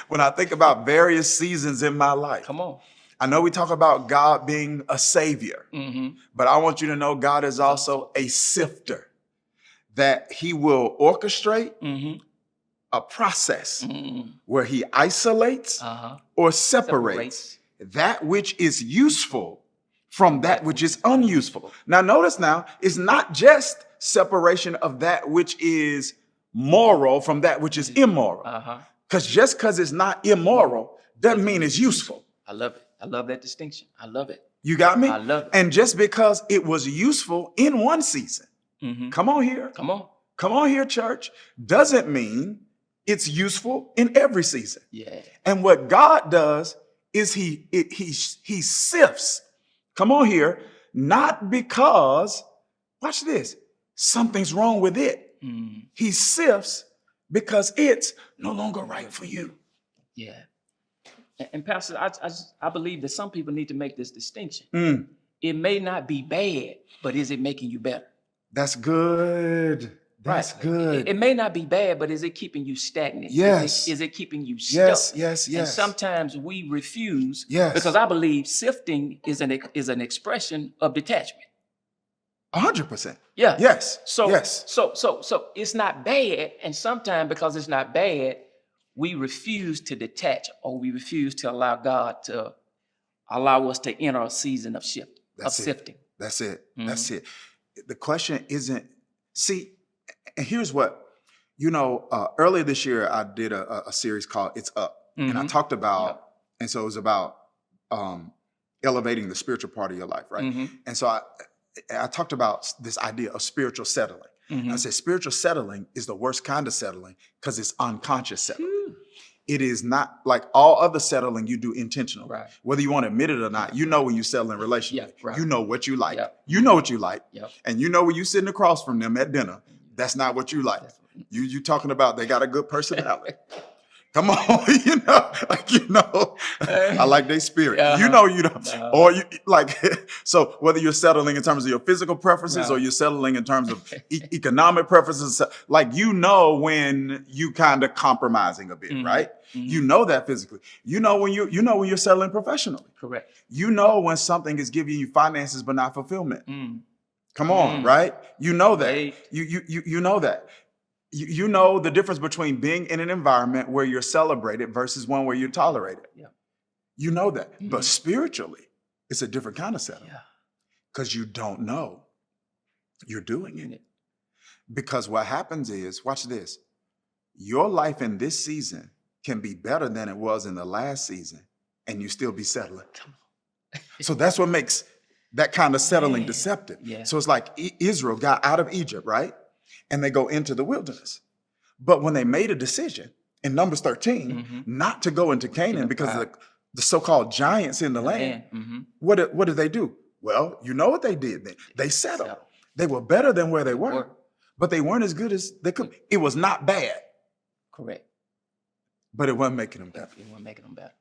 When I think about various seasons in my life, Come on. I know we talk about God being a savior, but I want you to know God is also a sifter, that he will orchestrate a process where he isolates or separates that which is useful from that which is unuseful. Now, notice now, it's not just separation of that which is moral from that which is immoral. Because just because it's not immoral doesn't mean it's useful. I love it. I love that distinction. I love it. You got me? I love it. And just because it was useful in one season, come on here. Come on. Come on here, church, doesn't mean it's useful in every season. Yeah. And what God does is he sifts. Come on here, not because, watch this, something's wrong with it. He sifts because it's no longer right for you. Yeah. And Pastor, I believe that some people need to make this distinction. It may not be bad, but is it making you better? That's good. That's good. It may not be bad, but is it keeping you stagnant? Yes. Is it keeping you stuck? Yes. And sometimes we refuse because I believe sifting is an expression of detachment. 100%. Yeah. Yes. So yes. So it's not bad, and sometimes because it's not bad, we refuse to detach, or we refuse to allow God to allow us to enter a season of sifting. That's it. That's it. The question isn't, see, and here's what, earlier this year, I did a series called It's Up. And I talked about, and so it was about elevating the spiritual part of your life, right? And so I talked about this idea of spiritual settling. And I said, spiritual settling is the worst kind of settling because it's unconscious settling. It is not like all other settling you do intentionally. Right. Whether you want to admit it or not, you know when you settle in relationship. You know what you like. You know what you like. And you know when you sitting across from them at dinner, that's not what you like. You talking about they got a good personality. Come on, I like their spirit. You don't, or you like, so whether you're settling in terms of your physical preferences or you're settling in terms of economic preferences, like, when you kind of compromising a bit, right? You know that physically. You know when you're settling professionally. Correct. You know when something is giving you finances but not fulfillment. Come on, right? You know that. You know that. You know the difference between being in an environment where you're celebrated versus one where you're tolerated. You know that. But spiritually, it's a different kind of setup. Because you don't know you're doing it. Because what happens is, watch this, your life in this season can be better than it was in the last season, and you still be settling. So that's what makes that kind of settling deceptive. So it's like Israel got out of Egypt, right? And they go into the wilderness. But when they made a decision in Numbers 13 not to go into Canaan because of the so-called giants in the land, what did they do? Well, you know what they did then? They settled. They were better than where they were, but they weren't as good as they could. It was not bad. Correct. But it wasn't making them better. It wasn't making them better.